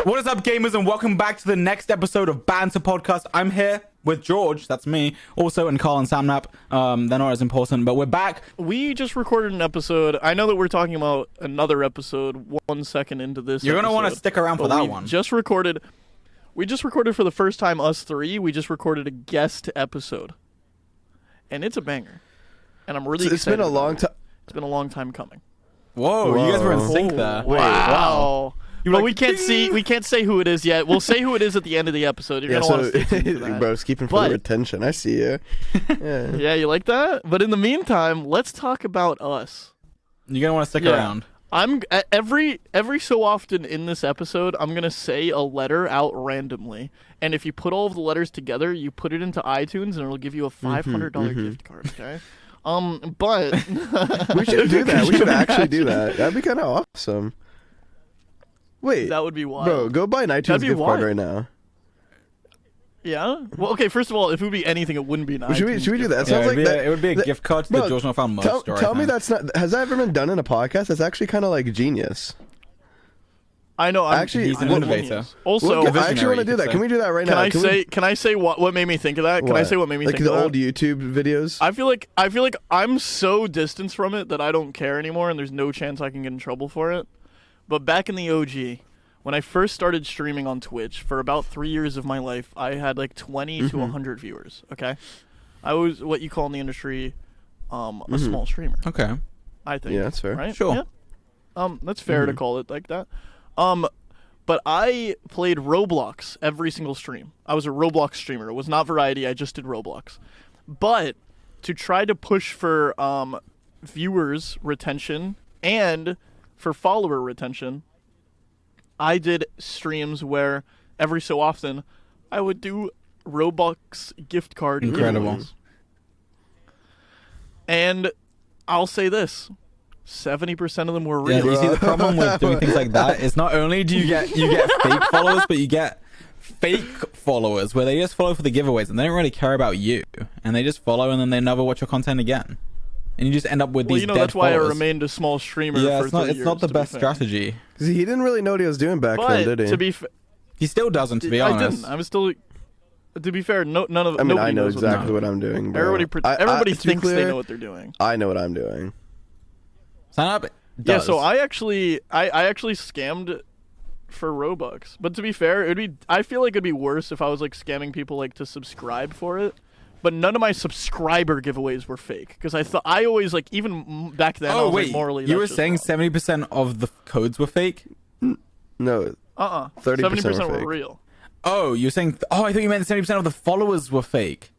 What is up, gamers, and welcome back to the next episode of Banter Podcast. I'm here with George, that's me, also, and Carl and Samnap. They're not as important, but we're back. We just recorded an episode. I know that we're talking about another episode 1 second into this. You're gonna want to stick around for that one. We just recorded for the first time, us three. We just recorded a guest episode, and it's a banger. And I'm really excited. It's been a long time. It's been a long time coming. Whoa, you guys were in sync there. Wow. But like, we can't say who it is yet. We'll say who it is at the end of the episode. You're gonna want to stay tuned for that. Bro, it's keeping for the retention. I see you. Yeah. Yeah, you like that? But in the meantime, let's talk about us. You're gonna want to stick around. I'm every so often in this episode, I'm gonna say a letter out randomly, and if you put all of the letters together, you put it into iTunes, and it'll give you a $500 gift card. Okay. But we should do that. We should actually do that. That'd be kind of awesome. Wait, that would be wild. Bro, go buy an iTunes gift card right now. Yeah? Well, okay, first of all, if it would be anything, it wouldn't be an iTunes. Should we do that? Yeah, it would be a gift card to the GeorgeNotFound merch store. Tell me that's not... Has that ever been done in a podcast? That's actually kind of like genius. I know. He's an innovator. Also, I actually want to do that. Can we do that right now? Can I say what made me think of that? Can I say what made me think of that? Like the old YouTube videos? I feel like I'm so distanced from it that I don't care anymore, and there's no chance I can get in trouble for it. But back in the OG, when I first started streaming on Twitch, for about 3 years of my life, I had like 20 to 100 viewers, okay? I was what you call in the industry a small streamer. Okay. I think. Yeah, that's fair. Right? Sure. Yeah. That's fair to call it like that. But I played Roblox every single stream. I was a Roblox streamer. It was not variety. I just did Roblox. But to try to push for viewers retention and for follower retention, I did streams where every so often I would do Roblox gift card giveaways. And I'll say this. 70% of them were real. Yeah, you see the problem with doing things like that is not only do you get fake followers, but you get fake followers where they just follow for the giveaways and they don't really care about you, and they just follow and then they never watch your content again, and you just end up with these dead that's why followers. I remained a small streamer. Yeah, for it's not the best strategy. Because he didn't really know what he was doing back then, did he? He still doesn't, to be honest. I didn't. I'm still. To be fair, none of. I mean, I know knows exactly what I'm doing. Bro. Everybody thinks they know what they're doing. I know what I'm doing. Sign up. Yeah, so I actually scammed for Robux. But to be fair, I feel like it'd be worse if I was like scamming people like to subscribe for it. But none of my subscriber giveaways were fake, because I always like, even back then. Oh I was, wait, like, morally, you were saying 70% of the codes were fake? No. 70% were real. Oh, you're saying? Oh, I thought you meant 70% of the followers were fake.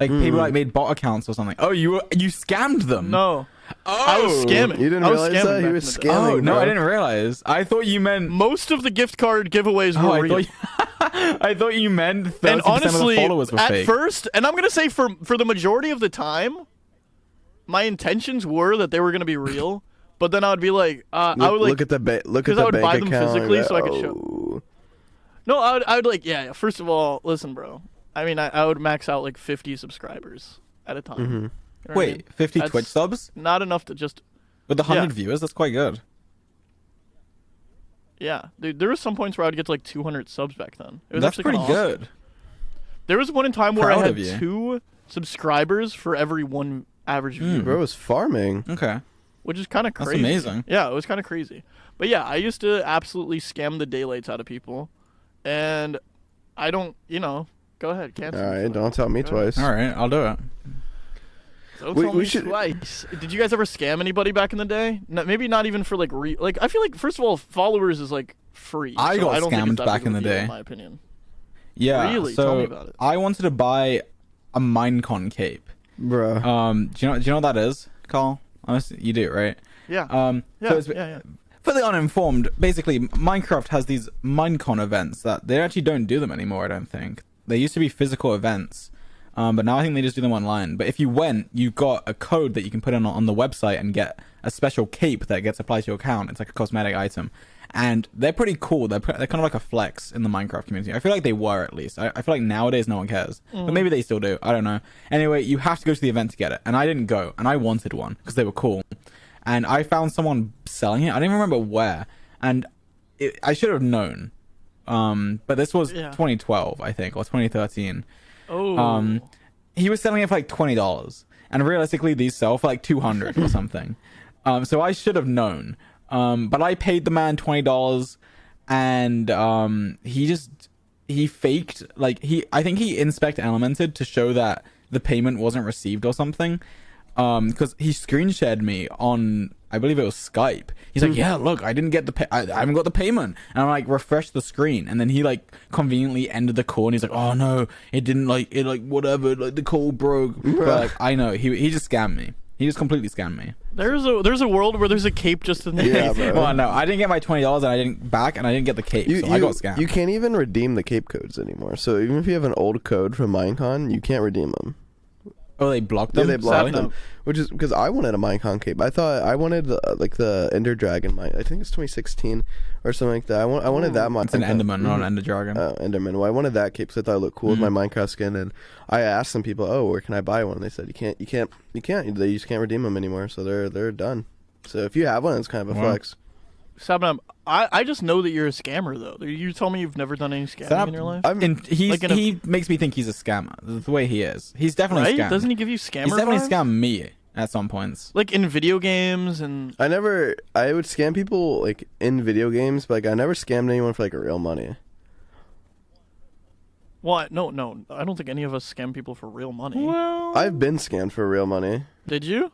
Like people like made bot accounts or something. Oh, you scammed them? No. Oh, I was scamming. You didn't realize that? He was scamming. Oh, no, I didn't realize. I thought you meant most of the gift card giveaways were real. I thought you meant 30% and honestly, of the followers were fake. At first, and I'm gonna say for the majority of the time, my intentions were that they were gonna be real. But then I would be like, I would like look at the bank account. Because I would buy them physically so I could show. No, I would like, yeah. First of all, listen, bro. I mean, I would max out like 50 subscribers at a time. Mm-hmm. You know Wait, 50 That's Twitch subs? Not enough to just... With 100 viewers? That's quite good. Yeah. Dude, there was some points where I'd get to like 200 subs back then. It was That's actually pretty good. There was one in time where I had 2 subscribers for every 1 average viewer. Bro was farming. Okay. Which is kind of crazy. That's amazing. Yeah, it was kind of crazy. But yeah, I used to absolutely scam the daylights out of people. And I don't, go ahead. Cancel. All right, don't tell me twice. All right, I'll do it. Don't tell me twice. Did you guys ever scam anybody back in the day? Maybe not even for like I feel like, first of all, followers is like free. I got don't think scammed it's that back big in of the a deal, day. in my opinion. Yeah. Really? So Tell me about it. I wanted to buy a Minecon cape. Bro. Do you know what that is, Carl? Honestly, you do, right? Yeah. Yeah. For the uninformed, basically, Minecraft has these Minecon events that they actually don't do them anymore, I don't think. They used to be physical events, but now I think they just do them online. But if you went, you got a code that you can put in on the website and get a special cape that gets applied to your account. It's like a cosmetic item. And they're pretty cool. They're kind of like a flex in the Minecraft community. I feel like they were, at least. I feel like nowadays no one cares. But maybe they still do. I don't know. Anyway, you have to go to the event to get it. And I didn't go. And I wanted one because they were cool. And I found someone selling it. I don't even remember where. And I should have known. But this was Yeah. 2012, I think, or 2013. Oh. He was selling it for like $20, and realistically, these sell for like $200 or something. So I should have known. But I paid the man $20, and he faked, like, I think he inspect elemented to show that the payment wasn't received or something. Because he screen shared me on, I believe it was Skype. He's like, yeah, look, I didn't get I haven't got the payment. And I'm like, refresh the screen. And then he like conveniently ended the call, and he's like, oh no, it didn't, like, whatever, like the call broke. But like, I know, he just scammed me. He just completely scammed me. There's a world where there's a cape just in there. Yeah, bro. Well, no, I didn't get my $20, and I didn't get the cape, so I got scammed. You can't even redeem the cape codes anymore. So even if you have an old code from Minecon, you can't redeem them. Oh, they blocked them? Yeah, they blocked Sorry? them. Which is because I wanted a Minecon cape. I thought I wanted the Ender Dragon. I think it's 2016 or something like that. I wanted that. It's an Enderman, not an Ender Dragon. Enderman. Well, I wanted that cape because I thought it looked cool with my Minecraft skin. And I asked some people, "Oh, where can I buy one?" And they said, "You can't. They just can't redeem them anymore. So they're done." So if you have one, it's kind of a flex. Sabnam, I just know that you're a scammer, though. You told me you've never done any scamming in your life. He makes me think he's a scammer. The way he is, he's definitely Right? scammed. Doesn't he give you scammer He's definitely vibes? scammed me at some points. Like in video games and... I would scam people like in video games, but like I never scammed anyone for like real money. What? No. I don't think any of us scam people for real money. Well, I've been scammed for real money. Did you?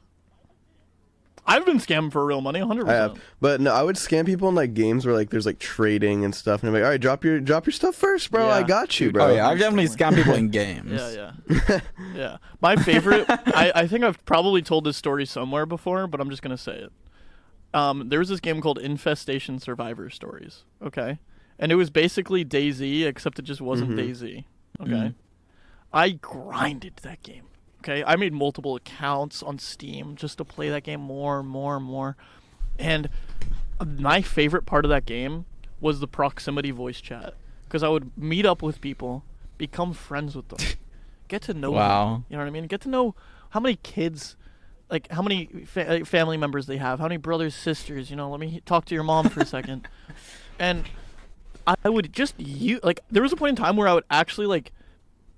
I've been scammed for real money, 100%. I have, but no, I would scam people in like games where like there's like trading and stuff, and I'm like, all right, drop your stuff first, bro. Yeah. I got you, bro. oh yeah, I've definitely scammed people in games. Yeah. Yeah. My favorite... I think I've probably told this story somewhere before, but I'm just going to say it. There was this game called Infestation Survivor Stories, okay? And it was basically DayZ, except it just wasn't DayZ, okay? I grinded that game. Okay, I made multiple accounts on Steam just to play that game more and more and more. And my favorite part of that game was the proximity voice chat. Because I would meet up with people, become friends with them, get to know them. You know what I mean? Get to know how many kids, like how many family members they have, how many brothers, sisters. You know, let me talk to your mom for a second. And I would just there was a point in time where I would actually like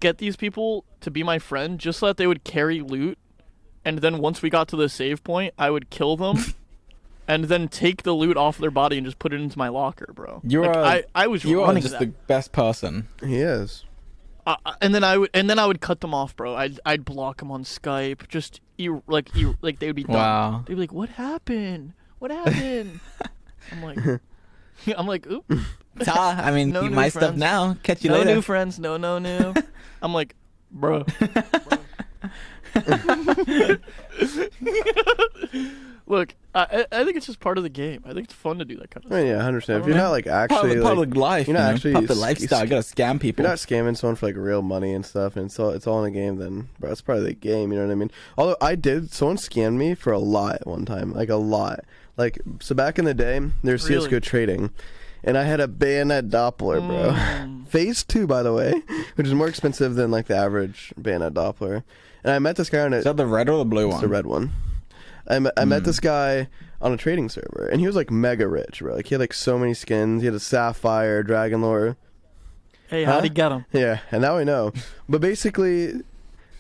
get these people to be my friend just so that they would carry loot, and then once we got to the save point, I would kill them and then take the loot off their body and just put it into my locker, bro. You are running just that. the best person. He is. And then I would cut them off, bro. I'd block them on Skype. Just they would be done. Wow. They'd be like, "What happened? What happened?" I'm like, "Oop." I mean, No eat new my stuff friends. now. Catch you No later. new friends. No new. I'm like, bro. Look, I think it's just part of the game. I think it's fun to do that kind of I mean, stuff. yeah, 100%. If you're not like Part actually of, like, public life. you're not you know? actually Part of the lifestyle. You gotta scam people. you're not scamming someone for like real money and stuff, and it's all in a game. Then, bro, it's part of the game. You know what I mean? Although someone scammed me for a lot one time, like a lot. Like so, back in the day, there's Really? CS:GO trading, and I had a bayonet Doppler, bro. Phase 2, by the way, which is more expensive than like the average bayonet Doppler. And I met this guy on Is that the red or the blue It's one? the red one. I met this guy on a trading server, and he was like mega rich, bro. Like he had like so many skins. He had a sapphire, dragon lore. Hey, how'd he get him? Yeah, and now I know. But basically,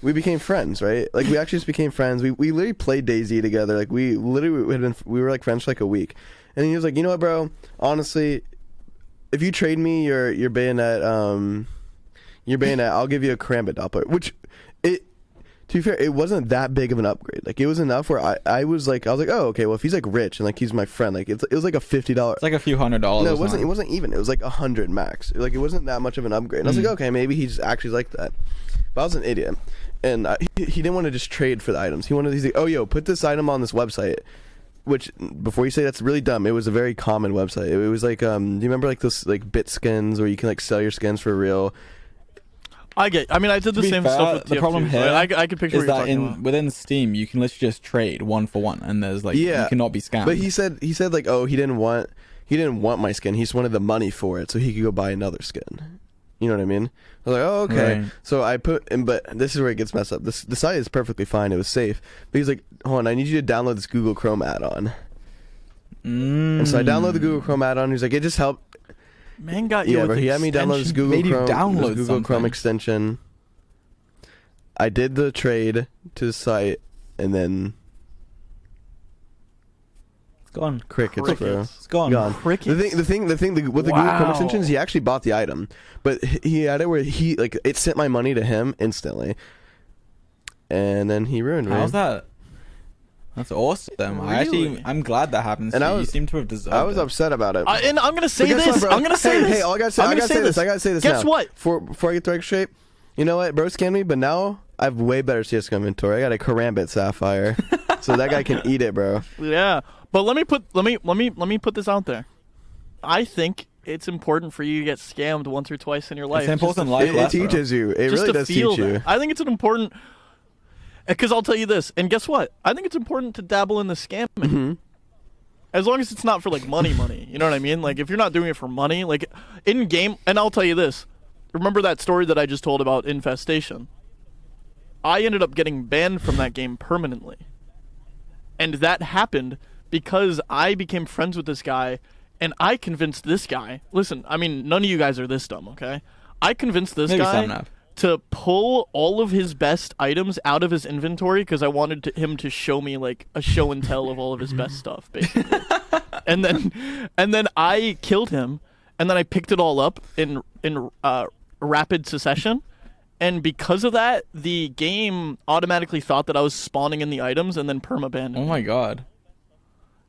we became friends, right? Like we actually just became friends. We literally played DayZ together. Like we were like friends for like a week. And he was like, you know what, bro? Honestly, if you trade me your bayonet, I'll give you a karambit Doppler. Which to be fair, it wasn't that big of an upgrade. Like it was enough where I was like, oh, okay, well if he's like rich and like he's my friend, like it was like a $50. It's like a few $100. No, it wasn't. It wasn't even. It was like 100 max. Like it wasn't that much of an upgrade. And I was like, okay, maybe he's actually like that. But I was an idiot, and he didn't want to just trade for the items. He's like, oh, yo, put this item on this website. Which before you say that's really dumb, it was a very common website. It was like, do you remember like those like bit skins where you can like sell your skins for real? I mean, I did the To be same fair, stuff with the TF2, problem so here I could picture is what you're that talking about. within Steam you can literally just trade one for one, and there's like you cannot be scammed. But he said like, oh, he didn't want my skin. He just wanted the money for it so he could go buy another skin. You know what I mean? I was like, oh, okay. Right. So I but this is where it gets messed up. The site is perfectly fine. It was safe. But he's like, hold on, I need you to download this Google Chrome add-on. And so I download the Google Chrome add-on. He's like, it just helped. Man got you Yeah, with but he had me download this extension. Google Made you Chrome, download this Google Chrome something. extension. I did the trade to the site, and then It's gone. crickets, bro. Crickets. It's gone. Gone. Crickets. The thing with the Google Chrome Wow. extensions, he actually bought the item, but he had it where he like it sent my money to him instantly, and then he ruined me. How's that? That's awesome. Really? I'm glad that happened. And to I you. was- You seem to have deserved I was it. upset about it. And I'm gonna say But guess this. what, bro? I'm gonna say Hey, this. I gotta say I'm gonna this. I gotta say this. Guess now. what? Before I get the record straight, you know what? Bro scammed me, but now I have way better CS:GO inventory. I got a Karambit Sapphire, so that guy can eat it, bro. Yeah, but let me put this out there. I think it's important for you to get scammed once or twice in your life. It's an just to important life It lesson. teaches you. It just really to does feel teach you. that. I think it's an important. Because I'll tell you this, and guess what? I think it's important to dabble in the scamming. Mm-hmm. As long as it's not for like money, you know what I mean? Like if you're not doing it for money, like in game, and I'll tell you this. Remember that story that I just told about Infestation? I ended up getting banned from that game permanently. And that happened because I became friends with this guy, and I convinced this guy. Listen, I mean, none of you guys are this dumb, okay? I convinced this Maybe guy some now. to pull all of his best items out of his inventory because I wanted him to show me like a show and tell of all of his best stuff, basically. and then I killed him, and then I picked it all up in rapid succession. And because of that, the game automatically thought that I was spawning in the items and then perma-banned me. Oh my god.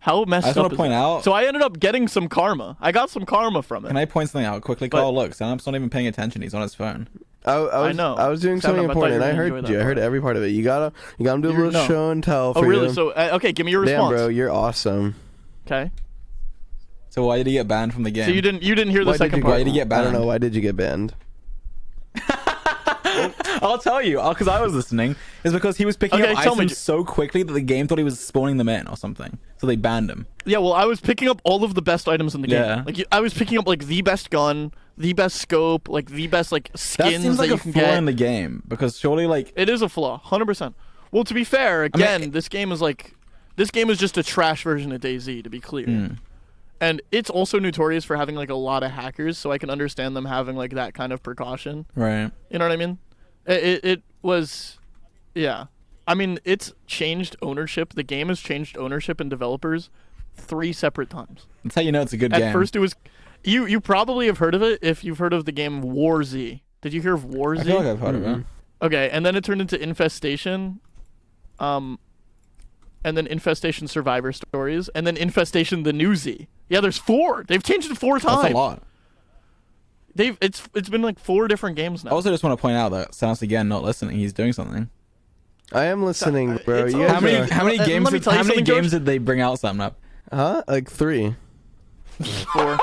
How messed I just up want to is point that? out. So I ended up getting some karma. I got some karma from it. Can I point something out quickly? But- Carl, look, Sam's not even paying attention. He's on his phone. I know. I was doing Sound something up, I thought important, you and I were gonna heard enjoy you. that I heard part. every part of it. You gotta do a You're- little no. show and tell. Oh, for really? you. So, okay, give me your Damn, response. bro, you're awesome. Okay. So why did he get banned from the game? So you didn't hear the Why did second you part. Why did he get I banned? don't know. Why did you get banned? I'll tell you, because I was listening. Is because he was picking Okay, up tell me. items so quickly that the game thought he was spawning them in or something. So they banned him. Yeah, well, I was picking up all of the best items in the game. Yeah. Like I was picking up like the best gun, the best scope, like the best like That skins seems like you a can flaw get. in the game because surely like It is a flaw, 100%. Well, to be fair, again, this game is just a trash version of DayZ, to be clear. And it's also notorious for having like a lot of hackers, so I can understand them having like that kind of precaution. right. You know what I mean? It was, yeah. I mean, it's changed ownership. The game has changed ownership and developers 3 separate times. That's how you know it's a good At game. first, it was you probably have heard of it if you've heard of the game War Z. Did you hear of War Z? I feel like I've heard of it. Okay, and then it turned into Infestation, and then Infestation Survivor Stories, and then Infestation the New Z. Yeah, there's 4. They've changed it 4 times. That's a lot. It's been like 4 different games now. I also just want to point out that Sam's again not listening. He's doing something. I am listening, bro. it's You all- guys How many are- how many Let games me did, tell you how many something, George. games did they bring out Sam up? Huh? Like 3. 4.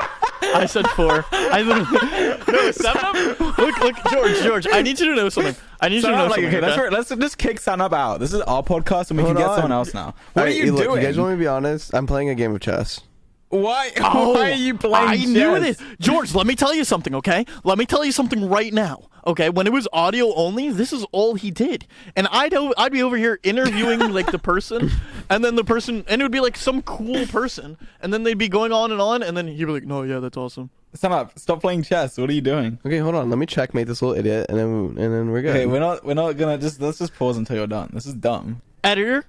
I said 4. I literally no 7. Look, George. I need you to know something. I need you to know something. okay, okay? let's just kick Sam up out. This is our podcast and we Hold can get on. someone else now. What are Alright, you look, doing? You guys want me to be honest? I'm playing a game of chess. Why? Oh, Why are you playing I chess? knew this. George, let me tell you something, okay? Let me tell you something right now, okay? When it was audio only, this is all he did. And I'd be over here interviewing like the person, and then the person, and it would be like some cool person, and then they'd be going on, and then he'd be like, no, yeah, that's awesome. Sam up. Stop playing chess. What are you doing? Okay, hold on. Let me checkmate this little idiot, and then we're good. Okay, we're not gonna let's just pause until you're done. This is dumb. Editor,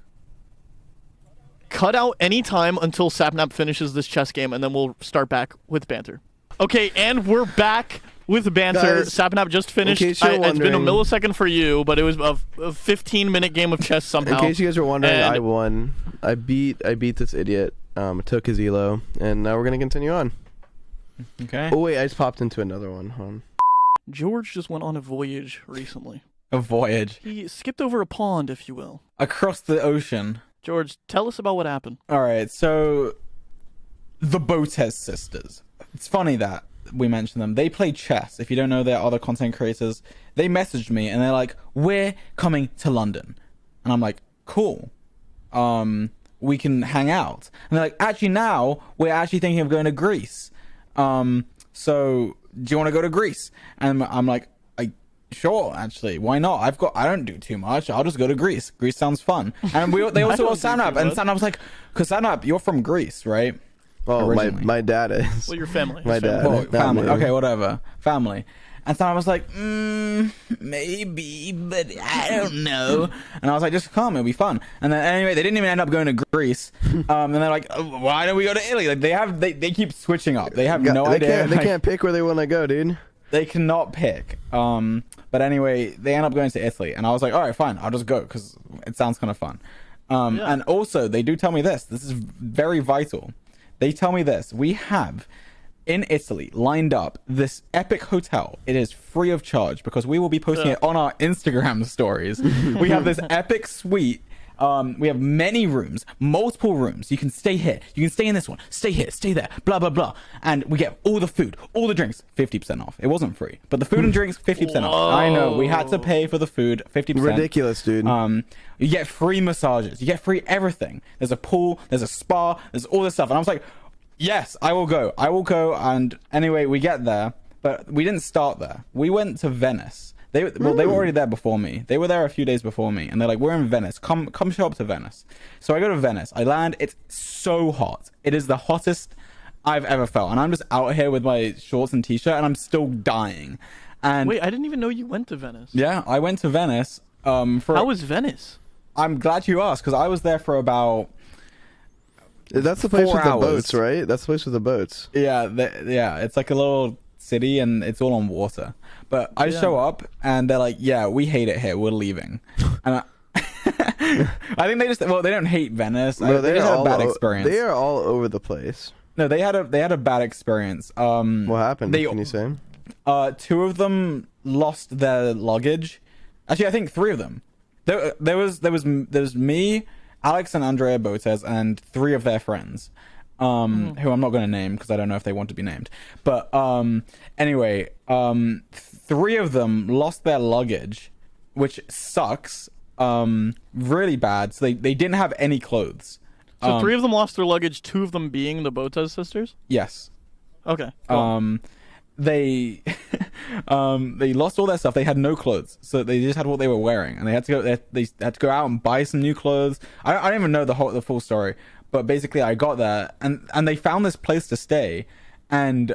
cut out any time until Sapnap finishes this chess game, and then we'll start back with banter. Okay, and we're back with banter. Guys, Sapnap just finished. case you're It's been a wondering- millisecond for you, but it was a 15-minute game of chess somehow. In case you guys were wondering, And- I won. I beat this idiot. Took his elo, and now we're gonna continue on. Okay. Oh wait, I just popped into another one. Hold on. George just went on a voyage recently. A voyage He skipped over a pond, if you will. across the ocean. George, tell us about what happened. All right, so the Botes sisters. It's funny that we mentioned them. They play chess. If you don't know, they're other content creators. They messaged me and they're like, "We're coming to London," and I'm like, "Cool. We can hang out." And they're like, "Actually, now we're actually thinking of going to Greece. So do you want to go to Greece?" And I'm like, sure, actually, why not? I don't do too much. I'll just go to Greece. Greece sounds fun. And they also got don't do Sanab, too and much. Sanab was like, because Sanab, you're from Greece, right? Oh, originally. my dad is. Well, your family. My His dad. family. Well, not family. me. Okay, whatever. Family. And so I was like, maybe, but I don't know. And I was like, just come, it'll be fun. And then anyway, they didn't even end up going to Greece. And they're like, oh, why don't we go to Italy? Like they keep switching up. They have no idea. They can't pick where they want to go, dude. They cannot pick. But anyway, they end up going to Italy, and I was like, all right, fine, I'll just go because it sounds kind of fun. Yeah. And also, they do tell me this. This is very vital. They tell me this. We have in Italy lined up this epic hotel. It is free of charge because we will be posting it on our Instagram stories. We have this epic suite. We have many rooms, multiple rooms. You can stay here. You can stay in this one. Stay here. Stay there. Blah, blah, blah. And we get all the food, all the drinks, 50% off. It wasn't free, but the food and drinks, 50% off. I know. We had to pay for the food, 50%. Ridiculous, dude. You get free massages. You get free everything. There's a pool. There's a spa. There's all this stuff. And I was like, yes, I will go. I will go. And anyway, we get there, but we didn't start there. We went to Venice. They were already there before me. They were there a few days before me, and they're like, "We're in Venice. Come show up to Venice." So I go to Venice. I land. It's so hot. It is the hottest I've ever felt, and I'm just out here with my shorts and t-shirt, and I'm still dying. And Wait, I didn't even know you went to Venice. yeah, I went to Venice. For How was Venice? I'm glad you asked because I was there for about That's the place 4 with the hours. boats, right? That's the place with the boats. yeah. It's like a little city, and it's all on water. But I show up, and they're like, "Yeah, we hate it here. We're leaving." And I think they don't hate Venice. Bro, They just had a bad experience. They are all over the place. No, they had a bad experience. What happened? Can you say? 2 of them lost their luggage. Actually, I think 3 of them. There was me, Alex, and Andrea Botes, and 3 of their friends. Who I'm not going to name because I don't know if they want to be named. But anyway, 3 of them lost their luggage, which sucks. Really bad. So they didn't have any clothes. So 3 of them lost their luggage, 2 of them being the Botes sisters? Yes. Okay. Go on. They they lost all their stuff. They had no clothes, so they just had what they were wearing, and they had to go. They had to go out and buy some new clothes. I don't even know the full story, but basically, I got there, and they found this place to stay, and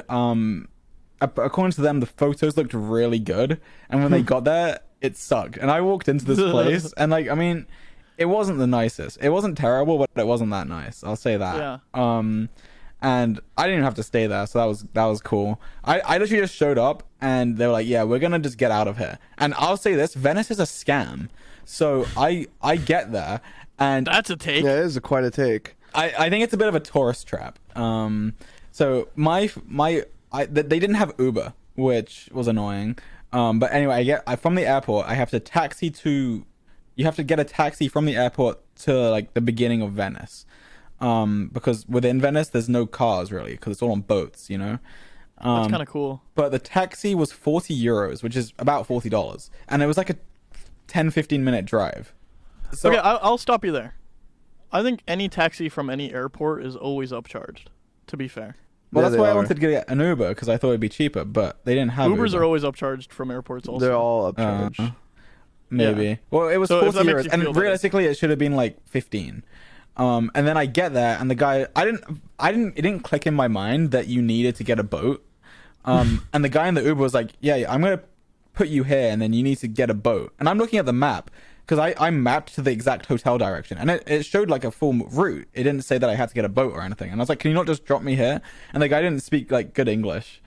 according to them, the photos looked really good, and when they got there, it sucked. And I walked into this place, and like, I mean, it wasn't the nicest. It wasn't terrible, but it wasn't that nice. I'll say that. Yeah. And I didn't have to stay there, so that was cool. I literally just showed up, and they were like, "Yeah, we're gonna just get out of here." And I'll say this: Venice is a scam. So I get there, and That's a take. Yeah, it is quite a take. I think it's a bit of a tourist trap. So they didn't have Uber, which was annoying. But anyway, from the airport, I have to taxi to. You have to get a taxi from the airport to like the beginning of Venice. Because within Venice, there's no cars really, because it's all on boats, you know? That's kind of cool. But the taxi was 40 euros, which is about $40. And it was like a 10-15 minute drive. So, Okay, I'll stop you there. I think any taxi from any airport is always upcharged, to be fair. well, Yeah, that's they why I are. wanted to get an Uber, because I thought it'd be cheaper, but they didn't have Ubers Uber. are always upcharged from airports also. They're all upcharged. Maybe. Yeah. Well, it was So if 40 that makes euros, you and feel better. realistically, it should have been like 15. And then I get there, and the guy, it didn't click in my mind that you needed to get a boat. And the guy in the Uber was like, yeah, I'm gonna put you here, and then you need to get a boat. And I'm looking at the map because I mapped to the exact hotel direction, and it showed like a full route. It didn't say that I had to get a boat or anything. And I was like, can you not just drop me here? And the guy didn't speak like good English.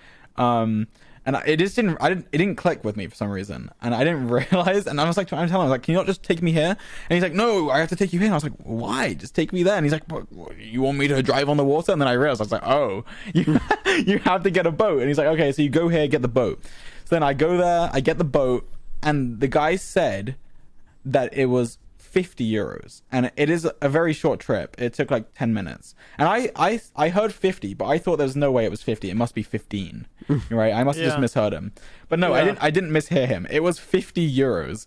And it didn't click with me for some reason, and I didn't realize. And I was like trying to tell him, I was like, can you not just take me here? And he's like, no, I have to take you here. And I was like, why? Just take me there. And he's like, what, you want me to drive on the water? And then I realized, I was like, oh, you have to get a boat. And he's like, okay, so you go here, get the boat. So then I go there, I get the boat, and the guy said that it was 50 euros, and it is a very short trip. It took like 10 minutes, and I heard 50, but I thought there was no way it was 50. It must be 15. Right, I must have just Yeah. misheard him. But no, Yeah. I didn't mishear him. It was 50 euros.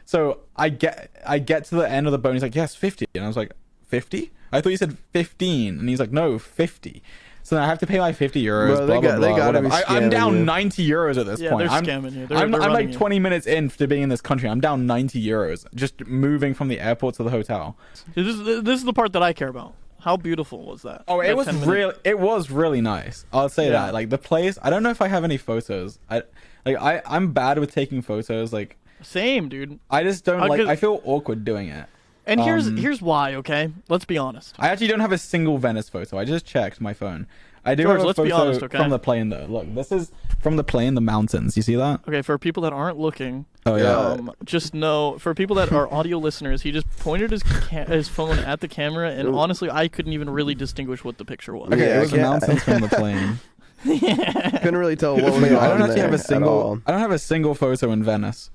So I get to the end of the boat, and he's like, yes, 50. And I was like, 50? I thought you said 15. And he's like, no, 50. So then I have to pay my 50 euros. Bro, blah, they blah, got- blah, they gotta whatever. be I'm scamming down you. 90 euros at this Yeah, point. they're I'm scamming you. I'm They're like running you. 20 minutes in to being in this country. I'm down 90 euros just moving from the airport to the hotel. This is the part that I care about. How beautiful was that? Oh, it That was 10-minute really, it was really nice. I'll say Yeah. that. Like the place, I don't know if I have any photos. I'm bad with taking photos. Like Same, dude. I just don't I'll like. get- I feel awkward doing it. And here's Um, here's why. Okay, let's be honest. I actually don't have a single Venice photo. I just checked my phone. I do George, have a let's be photo honest, okay? from the plane though. Look, this is from the plane, the mountains. You see that? Okay, for people that aren't looking, Oh yeah. just know for people that are audio listeners, he just pointed his phone at the camera, and honestly, I couldn't even really distinguish what the picture was. Okay, Yeah, it was the I can't- mountains from the plane. Couldn't really tell what was going on. I don't actually have a at single. all. I don't have a single photo in Venice.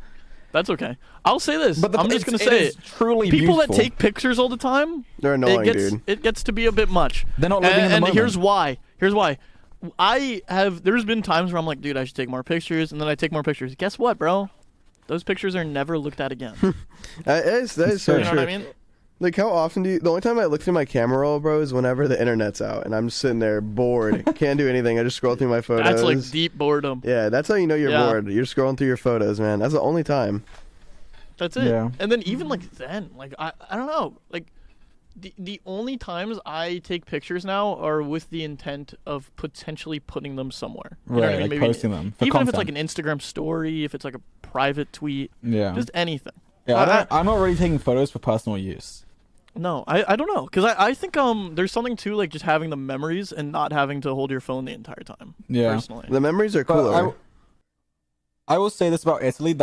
That's okay. I'll say this. But I'm just gonna say it is truly people beautiful. that take pictures all the time, They're annoying, dude. it gets to be a bit much. They're not living in the and moment. here's why. There's been times where I'm like, dude, I should take more pictures, and then I take more pictures. Guess what, bro? Those pictures are never looked at again. That is so You know true. what I mean? Like, how often do you... The only time I look through my camera roll, bro, is whenever the internet's out, and I'm just sitting there bored. Can't do anything. I just scroll through my photos. That's like deep boredom. Yeah, that's how you know you're Yeah. bored. You're scrolling through your photos, man. That's the only time. That's it. Yeah. And then even like then, like I don't know, like the only times I take pictures now are with the intent of potentially putting them somewhere. You know what I Right, mean? like Maybe posting them for even if it's like content. an Instagram story, if it's like a private tweet, Yeah. just anything. Yeah, I'm not really taking photos for personal use. No, I don't know, because I think there's something to like just having the memories and not having to hold your phone the entire time. Yeah. Personally. The memories are But cooler. I will say this about Italy: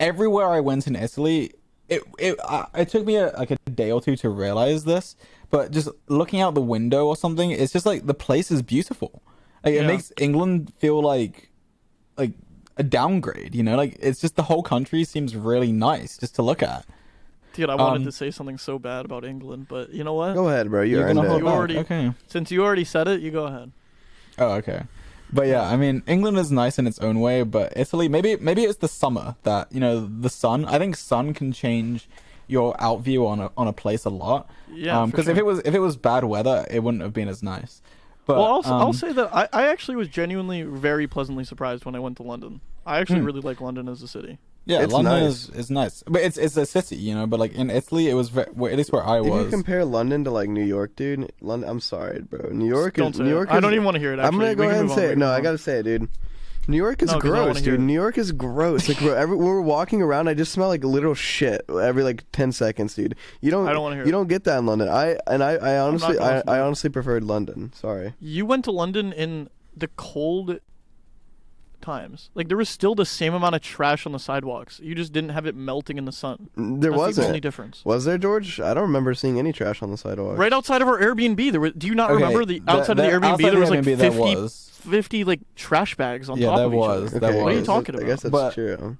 everywhere I went in Italy, it took me like a day or two to realize this. But just looking out the window or something, it's just like the place is beautiful. Like Yeah. it makes England feel like a downgrade. You know, like it's just the whole country seems really nice just to look at. Dude, I wanted Um, to say something so bad about England, but you know what? Go ahead, bro. You You're earned gonna it. hold You back. already- Okay. Since you already said it, you go ahead. Oh, okay. But yeah, I mean, England is nice in its own way, but Italy, maybe it's the summer that, you know, the sun. I think sun can change your out view on a place a lot. Yeah, for Because sure. if it was bad weather, it wouldn't have been as nice. But Well, I'll say that I actually was genuinely very pleasantly surprised when I went to London. I actually really like London as a city. yeah, It's London nice. is nice, but it's a city, you know. But like in Italy, it was at least where I If you was. compare London to like New York, dude, London. I'm sorry, bro. New York Don't is. say New it. York. I is- don't even want to hear it. I'm Actually. gonna We go can ahead and move on, say we it. can No, move I on. gotta say it, dude. New York is No, 'cause I wanna gross, hear dude. it. New York is gross. Like, bro, when we're walking around, I just smell like literal shit every like 10 seconds, dude. You don't. I don't wanna hear You it. don't get that in London. I honestly, going for I it. honestly preferred London. Sorry. You went to London in the cold times. Like there was still the same amount of trash on the sidewalks. You just didn't have it melting in the sun. There That's wasn't. the only difference. Was there, George? I don't remember seeing any trash on the sidewalk. Right outside of our Airbnb, there were. Do you not Okay, remember the outside of the Airbnb? outside There was the like Airbnb, 50, there was. 50 like trash bags on Yeah, top there of each was. other. There What are you was. talking I about? guess that's But- true.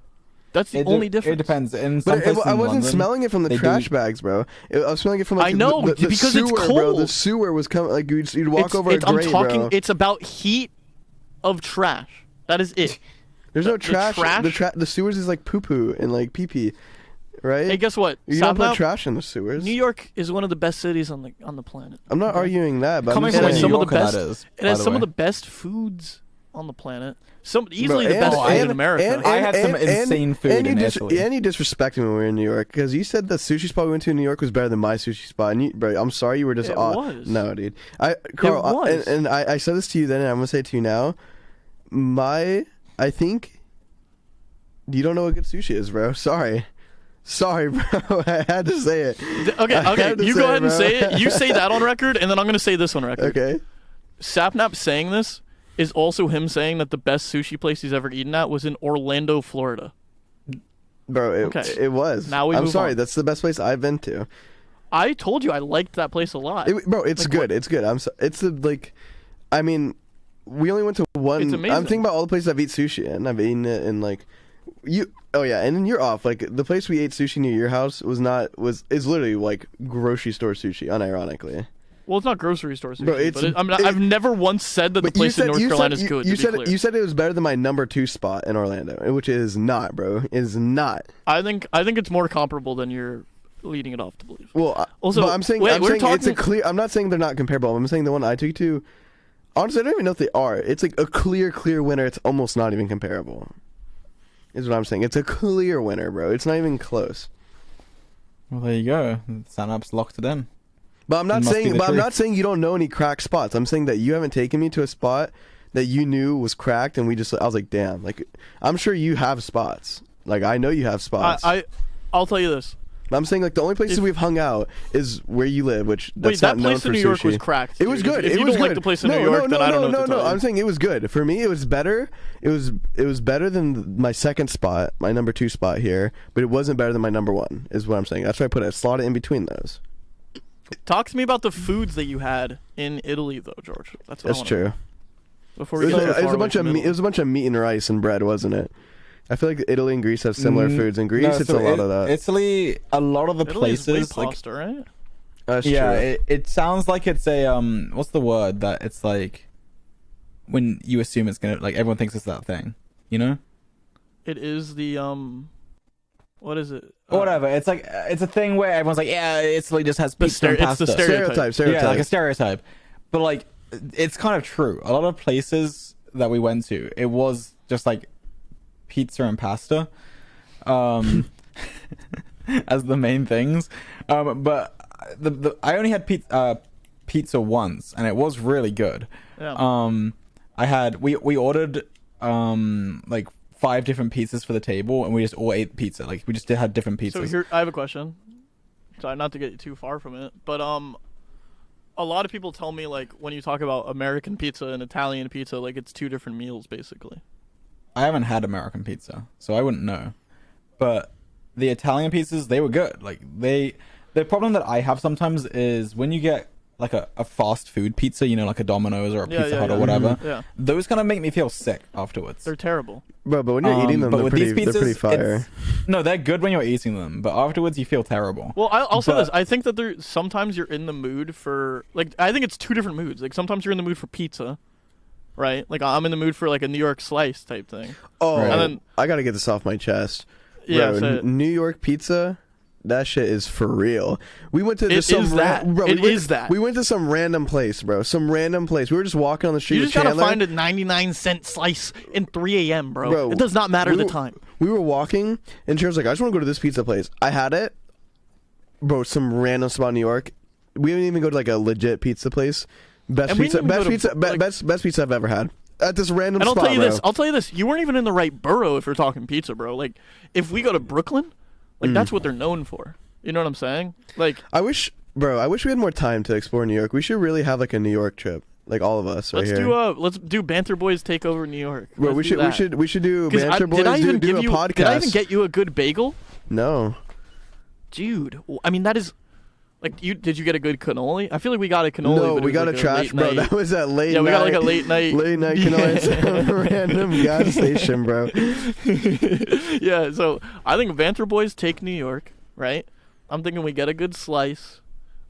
That's the It only de- difference. It depends. In some But places I in wasn't London, smelling it from the they trash do- bags, bro. I was smelling it from like I know, the because it's sewer, bro. The cold. sewer was coming. Like you'd walk It's- over a I'm grate, talking. bro. It's about heat of trash. That is it. There's no the trash. trash- The sewers is like poo poo and like pee pee, right? Hey, guess what? you don't put Sapnap, trash in the sewers. New York is one of the best cities on the planet. I'm not Okay? arguing that, but Coming I'm from just a has New saying. some of the Yorker, best- that is. It has by some way. of the best foods on the planet. Easily the Bro, best and- food in and- America. and- I had some and- insane food and you in dis- Italy. And you disrespected me when we were in New York because you said the sushi spot we went to in New York was better than my sushi spot. And you, bro, I'm sorry you were just It off. was. No, dude. Carl, was. and I said this to you then, and I'm gonna say it to you now. I think you don't know what good sushi is, bro. Sorry, bro. I had to say it. Okay, I okay. had to You say go it, ahead and bro. say it. You say that on record, and then I'm gonna say this on record. Okay. Sapnap saying this is also him saying that the best sushi place he's ever eaten at was in Orlando, Florida. Bro, Okay. it was. Now we I'm move sorry. on. That's the best place I've been to. I told you I liked that place a lot. Bro, it's Like, good. what- It's good. It's the like, I mean, we only went to one. It's amazing. I'm thinking about all the places I've eaten sushi in. I've eaten it in like, you. Oh yeah, and then you're off. Like the place we ate sushi near your house is literally like grocery store sushi, unironically. Well, it's not grocery store sushi, Bro, it's- but I've never once said that the But you place in said- North you Carolina said- is good. You to said be clear. you said it was better than my number 2 spot in Orlando, which it is not, bro. It is not. I think it's more comparable than you're leading it off to believe. Well, Also, but I'm saying wait, I'm we're saying it's a talking- clear. I'm not saying they're not comparable. I'm saying the one I took you to. Honestly, I don't even know if they are. It's like a clear winner. It's almost not even comparable. Is what I'm saying. It's a clear winner, bro. It's not even close. Well, there you go. Sanap's locked it in. But I'm not Must be saying. the But I'm truth. not saying you don't know any cracked spots. I'm saying that you haven't taken me to a spot that you knew was cracked, and I was like, damn. Like, I'm sure you have spots. Like, I know you have spots. I'll tell you this. I'm saying, like, the only places we've hung out is where you live, which that's that not known place for in New York sushi. was cracked. It was dude. good. If it you was don't good. like the place in New York, then I don't know what to tell you. I'm saying it was good. For me, it was better. It was better than my second spot, my number 2 spot here, but it wasn't better than my number 1. Is what I'm saying. That's why I put it. Slot it in between those. Talk to me about the foods that you had in Italy, though, George. That's true. Before It we was, get too it was far a bunch away of from meat. It Italy. was a bunch of meat and rice and bread, wasn't it? I feel like Italy and Greece have similar foods. In Greece, No, it's so a lot of that. Italy, a lot of the Italy is way places, like, pasta, right? That's yeah, true. it sounds like it's a what's the word that it's like when you assume it's gonna, like, everyone thinks it's that thing, you know? It is the what is it? Or whatever. It's like it's a thing where everyone's like, yeah, Italy just has The pizza and it's the pasta. stereotype. Stereotype. Yeah, like a stereotype. But like, it's kind of true. A lot of places that we went to, it was just like pizza and pasta, as the main things. But I only had pizza once, and it was really good. Yeah. We ordered like 5 different pizzas for the table, and we just all ate pizza. Like, we just had different pizzas. So here, I have a question. Sorry, not to get you too far from it, but a lot of people tell me, like, when you talk about American pizza and Italian pizza, like, it's 2 different meals basically. I haven't had American pizza, so I wouldn't know. But the Italian pizzas, they were good. Like, the problem that I have sometimes is when you get like a fast food pizza, you know, like a Domino's or a Pizza Hut or whatever. Yeah. Those kind of make me feel sick afterwards. They're terrible. Bro, but when you're eating them, but they're with pretty, these pizzas, they're pretty fire. no, they're good when you're eating them, but afterwards you feel terrible. Well, I'll say But- this. I think that sometimes you're in the mood for, like, I think it's 2 different moods. Like, sometimes you're in the mood for pizza, right? Like, I'm in the mood for, like, a New York slice type thing. Oh, Right. And then- I gotta get this off my chest. Yeah, Bro, say it. New York pizza, that shit is for real. We went to It just some is that. bro, It we went, is that. We went to some random place, bro. Some random place. We were just walking on the street You with just gotta Chandler. find a 99-cent slice in 3 a.m., bro. Bro, It does not matter we the were- time. We were walking, and she was like, I just want to go to this pizza place. I had it. Bro, some random spot in New York. We didn't even go to, like, a legit pizza place. Best And we pizza, didn't even best go to, pizza, like- best pizza I've ever had. At this random And I'll spot, tell you bro. this. I'll tell you this. You weren't even in the right borough if you're talking pizza, bro. Like, if we go to Brooklyn, like, that's what they're known for. You know what I'm saying? Like, I wish we had more time to explore New York. We should really have, like, a New York trip. Like, all of us right here. let's do Banter Boys take over New York. Bro, Let's we do should that. we should do 'Cause Banter Boys. did I even do give a you? podcast. Did I even get you a good bagel, No. dude? I mean, that is like you. Did you get a good cannoli? I feel like we got a cannoli. No, but it we was got like a trash, late bro. night- That was at late Yeah, night. we got like a late night. Late night cannoli at some random gas station, bro. Yeah, so I think Banter Boys take New York, right? I'm thinking we get a good slice.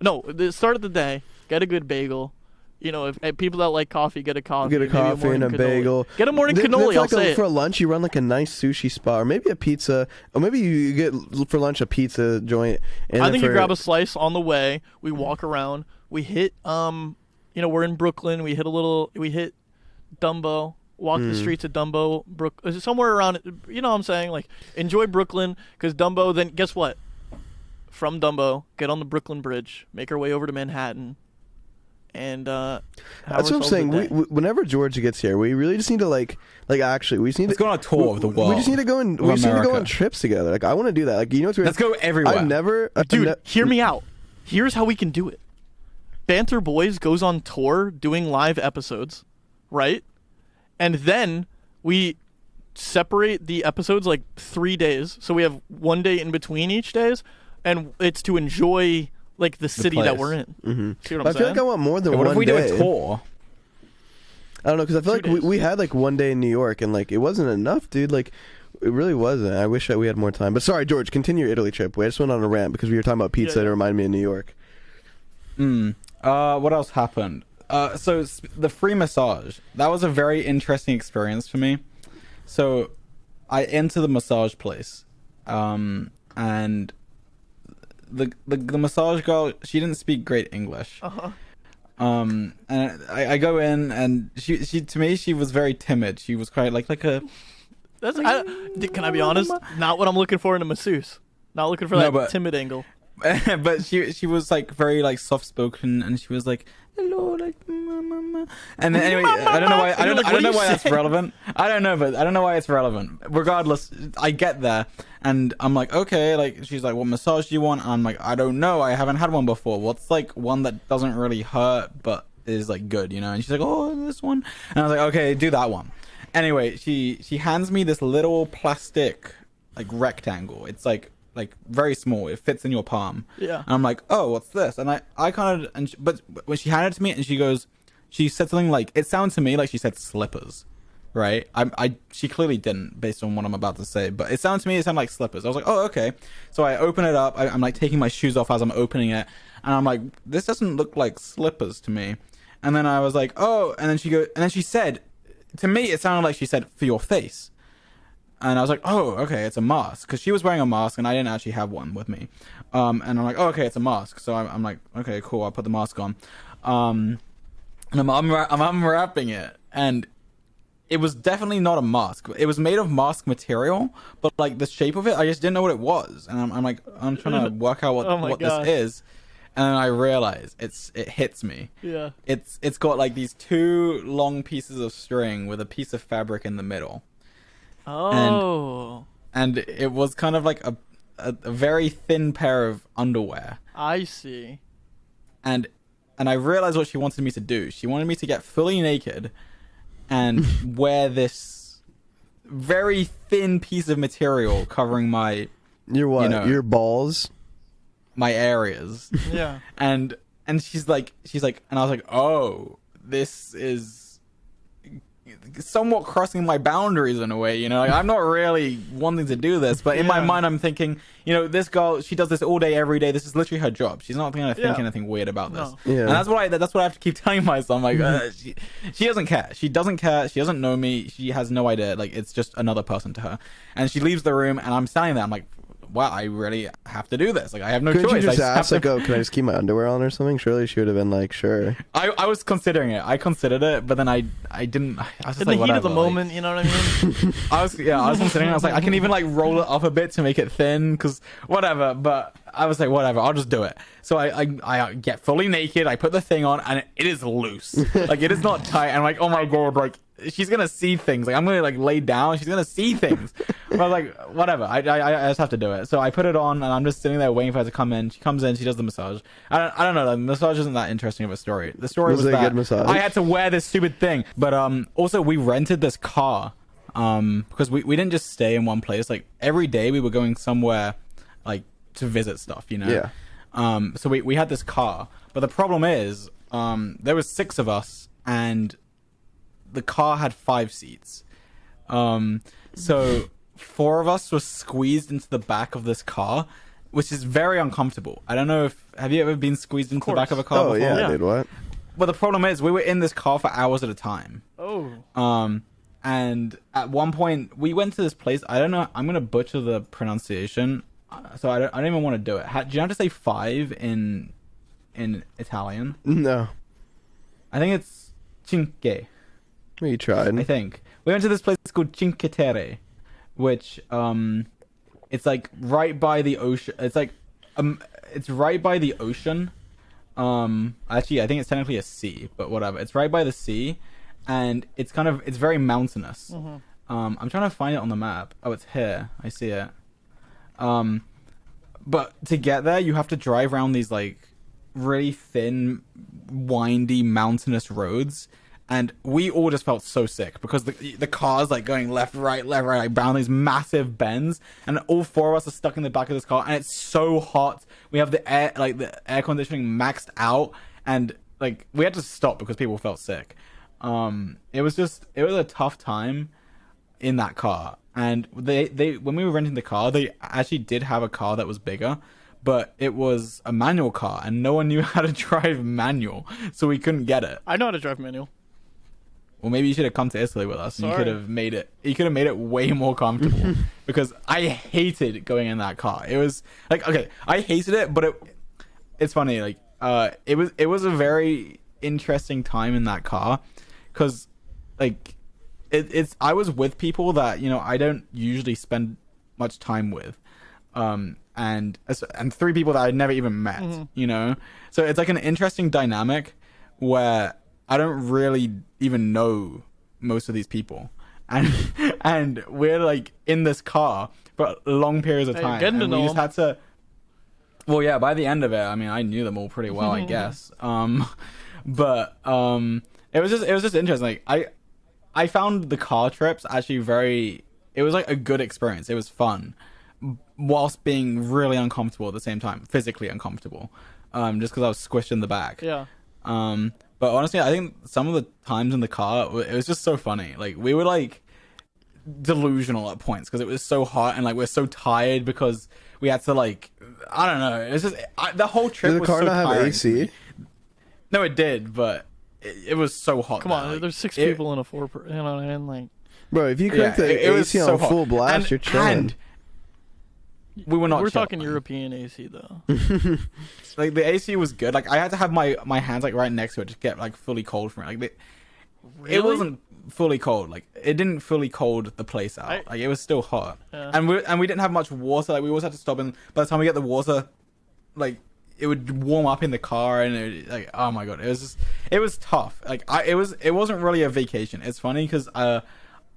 No, the start of the day, get a good bagel. You know, if people that like coffee get a coffee, Get a maybe coffee and a morning cannoli. bagel. Get a morning Then cannoli. for I'll like say it. for lunch, you run like a nice sushi spot, or maybe a pizza, or maybe you get for lunch a pizza joint. And I then think you for- grab a slice on the way. We walk around. We hit you know, we're in Brooklyn. We hit Dumbo. Walk the streets of Dumbo, somewhere around. You know what I'm saying? Like, enjoy Brooklyn, because Dumbo. Then guess what? From Dumbo, get on the Brooklyn Bridge, make our way over to Manhattan, and have That's what I'm ourselves a saying. day. Whenever George gets here, we really just need to like actually we just need Let's to go on a tour of the world. We just need to go and of we just need to go America. on trips together. Like, I want to do that. Like, you know what's weird? Let's go everywhere. I've never, Dude, hear me out. Here's how we can do it. Banter Boys goes on tour doing live episodes, right? And then we separate the episodes like 3 days. So we have 1 day in between each days, and it's to enjoy like the city that place. we're in. Mm-hmm. See what I'm I feel saying? like I want more than Hey, what one if we day. do a tour? I don't know, because I feel 2 like days. we had like 1 day in New York, and like it wasn't enough, dude. Like, it really wasn't. I wish that we had more time. But sorry, George, continue your Italy trip. I just went on a rant because we were talking about pizza. Yeah. It reminded me of New York. What else happened? The free massage. That was a very interesting experience for me. So I enter the massage place, and the massage girl, she didn't speak great English. And I go in, and she to me, she was very timid. She was quite like a Can I be honest? Not what I'm looking for in a masseuse. Not looking for No, that but- timid angle. but she was like very like soft spoken, and she was like, hello, like mama. And then anyway, I don't know why I don't know why that's relevant. I don't know, but I don't know why it's relevant. Regardless, I get there and I'm like, okay, like she's like, what massage do you want? And I'm like, I don't know, I haven't had one before. What's like one that doesn't really hurt but is like good, you know? And she's like, oh, this one. And I was like, okay, do that one. Anyway, she hands me this little plastic like rectangle. It's like very small. It fits in your palm. Yeah. And I'm like, oh, what's this? And I kind of, but when she handed it to me and she said something like, it sounds to me like she said slippers, right? She clearly didn't based on what I'm about to say, but it sounded like slippers. I was like, oh, okay. So I open it up. I'm like taking my shoes off as I'm opening it. And I'm like, this doesn't look like slippers to me. And then I was like, oh, and then she said, to me, it sounded like she said for your face. And I was like, oh, okay, it's a mask. Because she was wearing a mask, and I didn't actually have one with me. And I'm like, oh, okay, it's a mask. So I'm like, okay, cool, I'll put the mask on. And I'm unwrapping it. And it was definitely not a mask. It was made of mask material, but, like, the shape of it, I just didn't know what it was. And I'm like, I'm trying to work out what this is. And then I realize it hits me. Yeah. It's got, like, these two long pieces of string with a piece of fabric in the middle. Oh. And it was kind of like a very thin pair of underwear. I see. And I realized what she wanted me to do. She wanted me to get fully naked and wear this very thin piece of material covering my Your what? You know, your balls? my areas. Yeah. And she's like, and I was like, oh, this is somewhat crossing my boundaries in a way, you know. Like, I'm not really wanting to do this, but in my mind I'm thinking, you know, this girl, she does this all day every day. This is literally her job. She's not going to think anything weird about this. No. Yeah. And that's what I have to keep telling myself. I'm like, she doesn't care. She doesn't care. She doesn't know me. She has no idea. Like, it's just another person to her. And she leaves the room, and I'm standing there. I'm like, wow, I really have to do this. Like, I have no Couldn't choice. you just I ask, like, oh, can I just keep my underwear on or something? Surely she would have been like, sure. I was considering it. I considered it, but then I didn't. I was just In like, the heat of the whatever, moment, you know what I mean? I was considering it. I was like, I can even like roll it up a bit to make it thin, because whatever. But I was like, whatever, I'll just do it. So I get fully naked. I put the thing on, and it is loose. Like, it is not tight. And I'm like, oh my god, like, she's gonna see things. Like, I'm gonna like lay down. She's gonna see things. But I was like, whatever. I just have to do it. So I put it on, and I'm just sitting there waiting for her to come in. She comes in. She does the massage. I don't know. The massage isn't that interesting of a story. The story was it a that good massage? I had to wear this stupid thing. But also we rented this car. Because we didn't just stay in one place. Like, every day we were going somewhere, like, to visit stuff, you know. Yeah. So we had this car, but the problem is, there was 6 of us, and the car had 5 seats. So 4 of us were squeezed into the back of this car, which is very uncomfortable. I don't know if have you ever been squeezed into the back of a car before? Yeah, dude, what? Well, the problem is we were in this car for hours at a time. Oh. And at one point we went to this place. I don't know. I'm gonna butcher the pronunciation, so I don't even want to do it. Do you have to say 5 in Italian? No. I think it's cinque. You tried. I think we went to this place called Cinque Terre, which it's like right by the ocean. It's like it's right by the ocean. Actually, I think it's technically a sea, but whatever. It's right by the sea, and it's very mountainous. Mm-hmm. I'm trying to find it on the map. Oh, it's here. I see it. But to get there, you have to drive around these like really thin, windy, mountainous roads. And we all just felt so sick because the car's like going left, right, like down these massive bends, and all 4 of us are stuck in the back of this car, and it's so hot. We have the air conditioning maxed out, and like we had to stop because people felt sick. It was a tough time in that car. And they when we were renting the car, they actually did have a car that was bigger, but it was a manual car, and no one knew how to drive manual, so we couldn't get it. I know how to drive manual. Well, maybe you should have come to Italy with us, and you Sorry. could have made it way more comfortable. Because I hated going in that car. It was like, okay, I hated it, but it's funny. Like, it was a very interesting time in that car, because like I was with people that, you know, I don't usually spend much time with. and 3 people that I'd never even met. You know, so it's like an interesting dynamic where I don't really even know most of these people, and we're like in this car for long periods of time, getting to and know we just them. had to. Well, yeah, by the end of it, I mean, I knew them all pretty well, I guess. But it was just interesting. Like, I found the car trips actually it was like a good experience. It was fun, whilst being really uncomfortable at the same time, physically uncomfortable, just because I was squished in the back. Yeah. But honestly, I think some of the times in the car, it was just so funny. Like, we were like delusional at points because it was so hot, and like we're so tired because we had to like, I don't know. It's just the whole trip Did the was car so not have tiring. AC? No, it did, but it was so hot. Come there. on, Like, there's 6 people in a 4. You know what I mean? Like, Bro, if you crank yeah, the it was AC so on hot. full blast, And- you're chilling. and we were not. we're chilling. talking European AC though. Like, the AC was good. Like, I had to have my hands like right next to it to get like fully cold from it. Like, Really? it wasn't fully cold. Like, it didn't fully cold the place out. Like, it was still hot. Yeah. And we didn't have much water. Like, we always had to stop, and by the time we get the water, like, it would warm up in the car, and like, oh my god, it was tough. Like, it wasn't really a vacation. It's funny because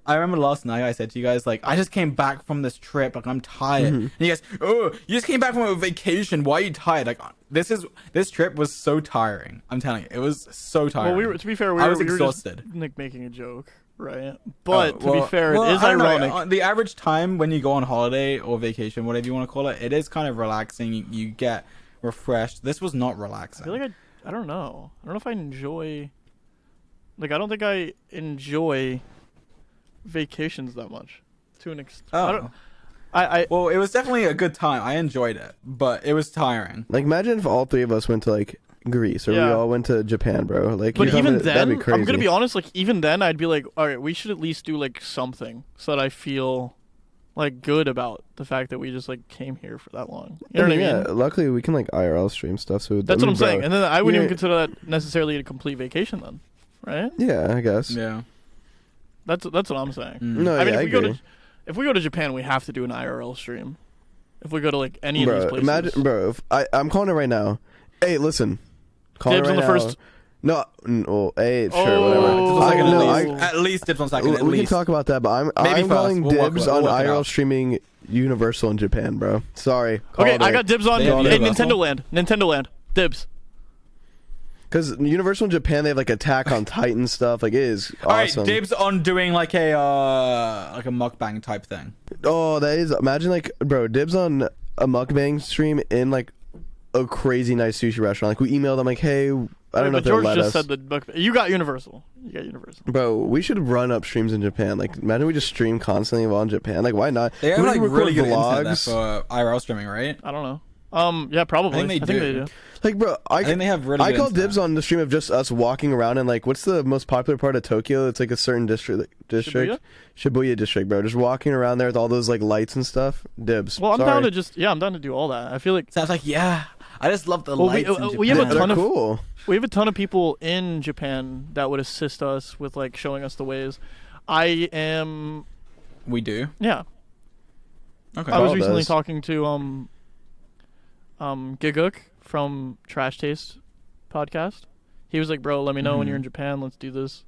I remember last night I said to you guys, like, I just came back from this trip, like, I'm tired. And you guys, oh, you just came back from a vacation, why are you tired? Like, this trip was so tiring. I'm telling you, it was so tiring. Well, to be fair, I was we were exhausted. just like making a joke, right? But to Well, be fair, well, it is I don't know. ironic. The average time when you go on holiday or vacation, whatever you want to call it, it is kind of relaxing. You get refreshed. This was not relaxing. I feel like I don't know. I don't know if I enjoy. Like, I don't think I enjoy vacations that much, to an extent. Oh. Well, it was definitely a good time. I enjoyed it, but it was tiring. Like, imagine if all 3 of us went to like Greece, or we Yeah. all went to Japan, bro. Like, But you're even talking- that'd then, be crazy. I'm gonna be honest. Like, even then, I'd be like, all right, we should at least do like something so that I feel like good about the fact that we just like came here for that long. You know what I mean? Yeah, luckily we can like IRL stream stuff. So That's what I'm saying. And then I wouldn't even yeah. consider that necessarily a complete vacation then, right? Yeah, I guess. Yeah. That's what I'm saying. No, I mean, yeah, if we go to Japan, we have to do an IRL stream. If we go to like any of these Bro, places, imagine, bro. If I'm calling it right now. Hey, listen. Call Dibs it on right the now. first- No, hey, sure, Oh. whatever. Dibs on second, no, at least. At least dibs on second. At we can least. talk about that, but I'm Maybe calling first. We'll work dibs it- on we'll work it IRL out. streaming Universal in Japan, bro. Sorry. okay, I got dibs on They have hey, Universal? Nintendo Land. Nintendo Land. Dibs. Because Universal in Japan, they have like Attack on Titan stuff. Like, it is All right, awesome. dibs on doing like a mukbang type thing. Oh, that is. Imagine like, bro, dibs on a mukbang stream in like a crazy nice sushi restaurant. Like, we emailed them like, hey, I don't know But if they'll George let just us. said the book. You got Universal. You got Universal. Bro, we should run up streams in Japan. Like, imagine we just stream constantly while in Japan. Like, why not? They have We like record really good internet there vlogs. for IRL streaming, right? I don't know. Yeah, probably. I think they do. Like, bro, I think they have really I good call internet. dibs on the stream of just us walking around and like, what's the most popular part of Tokyo? It's like a certain district. Shibuya district, bro. Just walking around there with all those like lights and stuff. Dibs. Well, I'm Sorry. down to I'm down to do all that. I feel like Sounds like, yeah. I just love the Well, lights. we have a They're ton of- cool. we have a ton of people in Japan that would assist us with like showing us the ways. I am We do. yeah. Okay. I was Carl recently does. talking to Giguk from Trash Taste podcast. He was like, "Bro, let me know when you're in Japan. Let's do this."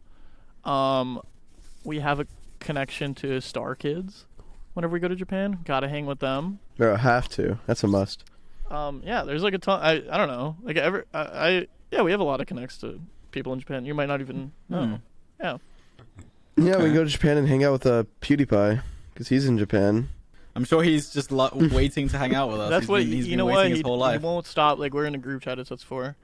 We have a connection to Star Kids. Whenever we go to Japan, gotta hang with them. Bro, have to. That's a must. Yeah, there's like a ton. I don't know. Like yeah, we have a lot of connects to people in Japan. You might not even know. Yeah. Yeah, we can go to Japan and hang out with PewDiePie because he's in Japan. I'm sure he's just waiting to hang out with us. That's what he's you been know. waiting What his whole life. he won't stop. Like, we're in a group chat. It's us for.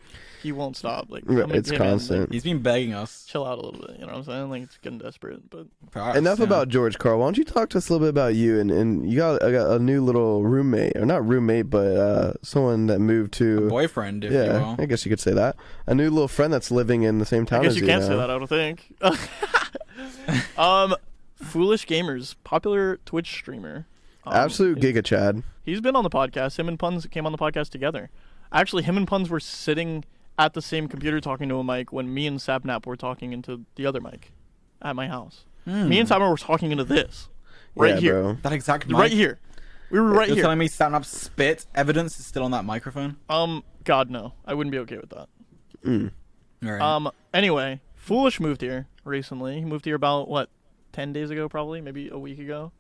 He won't stop. Like, Right, I'm like, it's "Hey, man, constant. like, He's been begging us. chill out a little bit. You know what I'm saying? Like, it's getting desperate. But for us, Enough yeah. about George, Carl. Why don't you talk to us a little bit about you? And you got a new little roommate, or not roommate, but someone that moved to. boyfriend, if you Yeah, will. I guess you could say that. A new little friend that's living in the same town I guess as you can't now. say that. I don't think. Foolish Gamers, popular Twitch streamer. Absolute Giga Chad. He's been on the podcast. Him and Puns came on the podcast together. Actually, him and Puns were sitting at the same computer talking to a mic when me and Sapnap were talking into the other mic at my house. Me and Sapnap were talking into this right Yeah, here. bro. That exact mic. Right here. We were right You're here. telling me stand up spit evidence is still on that microphone? God no, I wouldn't be okay with that. All right. Anyway, Foolish moved here recently. He moved here about 10 days ago, probably, maybe a week ago.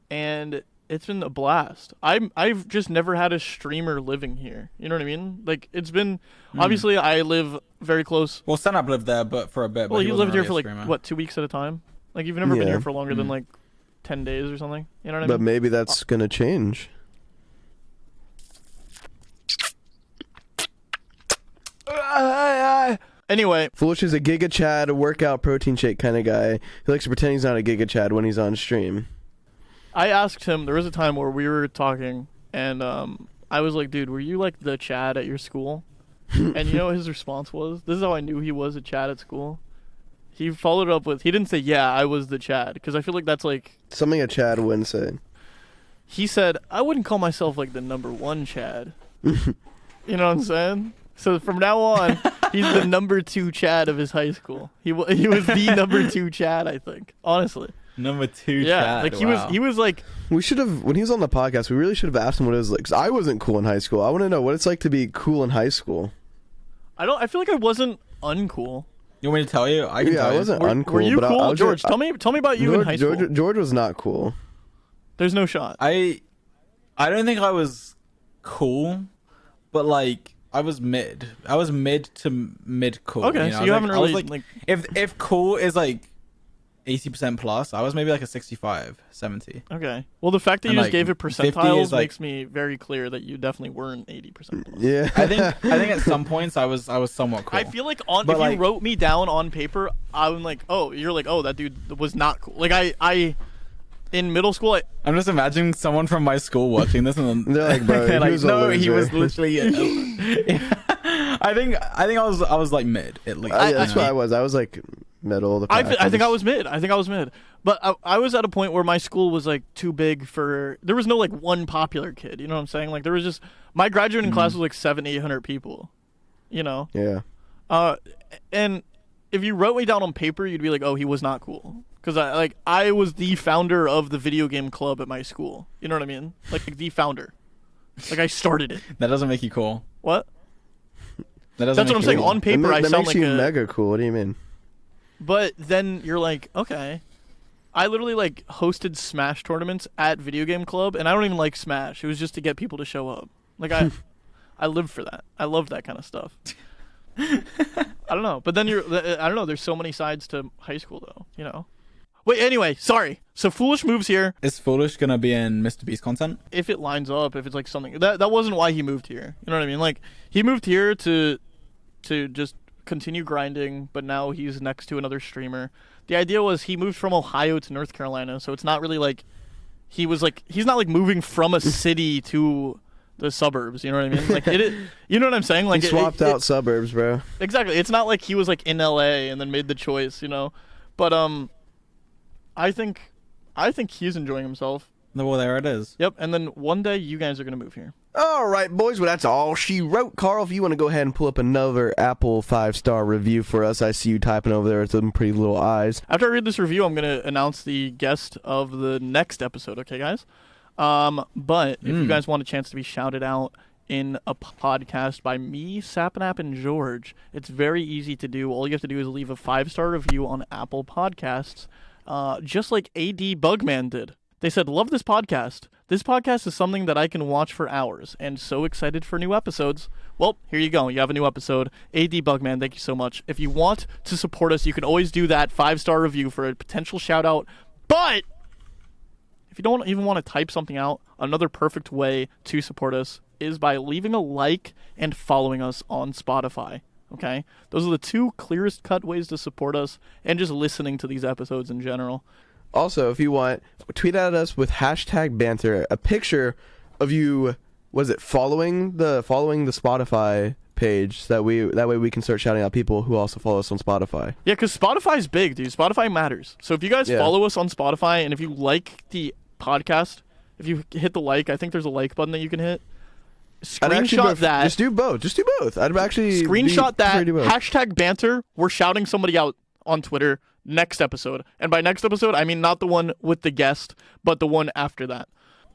And it's been a blast. I've just never had a streamer living here. You know what I mean? Like, it's been obviously I live very close. Well, stand up lived there, but for a bit. Well, but he you wasn't lived here really for a streamer. 2 weeks at a time. Like, you've never been Yeah. here for longer than 10 days or something. You know what I But mean? maybe that's gonna change. Anyway, Foolish is a Giga Chad workout protein shake kind of guy. He likes to pretend he's not a Giga Chad when he's on stream. I asked him. There was a time where we were talking, and I was like, "Dude, were you like the Chad at your school?" And you know what his response was? This is how I knew he was a Chad at school. He followed up with, he didn't say, "Yeah, I was the Chad," because I feel like that's like. Something a Chad wouldn't say. He said, "I wouldn't call myself like the number one Chad." You know what I'm saying? So from now on, he's the number 2 Chad of his high school. He was the number 2 Chad, I think. Honestly. Number 2 Yeah, Chad. like Wow. he was like, We should have, when he was on the podcast, we really should have asked him what it was like. Because I wasn't cool in high school. I want to know what it's like to be cool in high school. I feel like I wasn't uncool. You want me to tell you? I can Yeah, tell I you. wasn't Were, uncool. were you but cool, I was George? just- Tell me about you in high school. George was not cool. There's no shot. I don't think I was cool, but like I was mid. I was mid to mid cool. Okay, you know? so I you was haven't I was really, like if cool is like 80% plus, I was maybe like a 65, 70. Okay. Well, the fact that And, you just like, gave it 50 percentiles is, like- makes me very clear that you definitely weren't 80%. Yeah. I think at some points I was somewhat cool. I feel like But, if like- you wrote me down on paper, I'm like, oh, you're like, oh, that dude was not cool. Like I in middle school, I'm just imagining someone from my school watching this and then They're like, bro, they're he was a no, he was loser." literally. I think I was like mid at least. Yeah, that's you know? what I was. I was like middle of the pack. I think I was mid. But I was at a point where my school was like too big for. There was no like one popular kid. You know what I'm saying? Like there was just my graduating class was like 700-800 people. You know. Yeah. And if you wrote me down on paper, you'd be like, oh, he was not cool. Because I was the founder of the video game club at my school. You know what I mean? Like the founder. Like I started it. That doesn't make you cool. What? That doesn't. That's what make I'm you saying. cool. On paper, I that sound makes like you a. mega cool. What do you mean? But then you're like, okay. I literally like hosted Smash tournaments at Video Game Club, and I don't even like Smash. It was just to get people to show up. Like I live for that. I love that kind of stuff. I don't know. But then I don't know. There's so many sides to high school, though. You know. Wait. Anyway, sorry. So Foolish moves here. Is Foolish gonna be in Mr. Beast content? If it lines up, if it's like something that wasn't why he moved here. You know what I mean? Like he moved here to just continue grinding, but now he's next to another streamer. The idea was he moved from Ohio to North Carolina, so it's not really like he's not like moving from a city to the suburbs. You know what I mean? Like you know what I'm saying? Like He swapped out suburbs, bro. exactly. It's not like he was like in LA and then made the choice. You know, but I think he's enjoying himself. Well, there it is. Yep. And then one day you guys are gonna move here. All right, boys. Well, that's all she wrote. Carl, if you want to go ahead and pull up another Apple 5-star review for us, I see you typing over there with some pretty little eyes. After I read this review, I'm going to announce the guest of the next episode, okay, guys? But if you guys want a chance to be shouted out in a podcast by me, Sapnap, and George, it's very easy to do. All you have to do is leave a 5-star review on Apple Podcasts, just like AD Bugman did. They said, love this podcast. This podcast is something that I can watch for hours, and so excited for new episodes. Well, here you go. You have a new episode. AD Bugman, thank you so much. If you want to support us, you can always do that 5-star review for a potential shout-out. But if you don't even want to type something out, another perfect way to support us is by leaving a like and following us on Spotify. Okay? Those are the 2 clearest cut ways to support us and just listening to these episodes in general. Also, if you want, tweet at us with #banter a picture of you. Was it following the Spotify page? So that way we can start shouting out people who also follow us on Spotify. Yeah, because Spotify's big, dude. Spotify matters. So if you guys follow us on Spotify and if you like the podcast, if you hit the like, I think there's a like button that you can hit. Screenshot that. Just do both. I'd actually Screenshot that. do both. #banter. We're shouting somebody out on Twitter next episode. And by next episode, I mean not the one with the guest, but the one after that.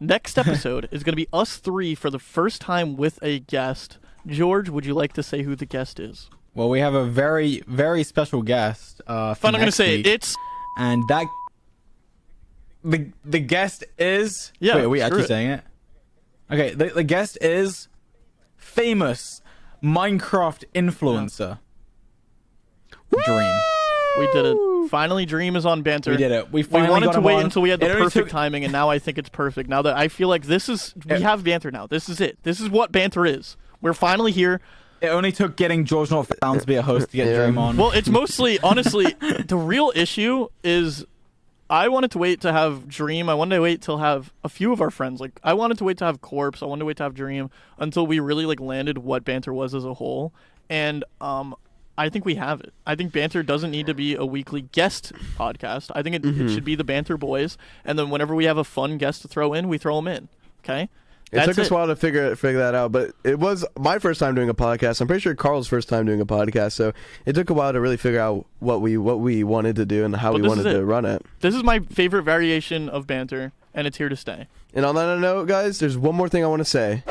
Next episode is going to be us three for the first time with a guest. George, would you like to say who the guest is? Well, we have a very, very special guest. Fine, I'm going to say week, it's... And that... The guest is... Yeah, Wait, are we actually it. saying it? Okay, the guest is famous Minecraft influencer. Dream. We did it. Finally, Dream is on Banter. We did it. We We finally wanted got to him wait on. until we had the It only perfect took- timing, and now I think it's perfect. Now that I feel like we have Banter now. This is it. This is what Banter is. We're finally here. It only took getting GeorgeNotFound to be a host to get Yeah. Dream on. Well, it's mostly, honestly, the real issue is I wanted to wait to have Dream. I wanted to wait till have a few of our friends. Like, I wanted to wait to have Corpse. I wanted to wait to have Dream until we really, like, landed what Banter was as a whole. And, I think we have it. I think Banter doesn't need to be a weekly guest podcast. I think it should be the Banter Boys. And then whenever we have a fun guest to throw in, we throw them in. Okay? It took us a while to figure that out, but it was my first time doing a podcast. I'm pretty sure Carl's first time doing a podcast, so it took a while to really figure out what we wanted to do and how we wanted to run it. This is my favorite variation of Banter, and it's here to stay. And on that note, guys, there's one more thing I want to say.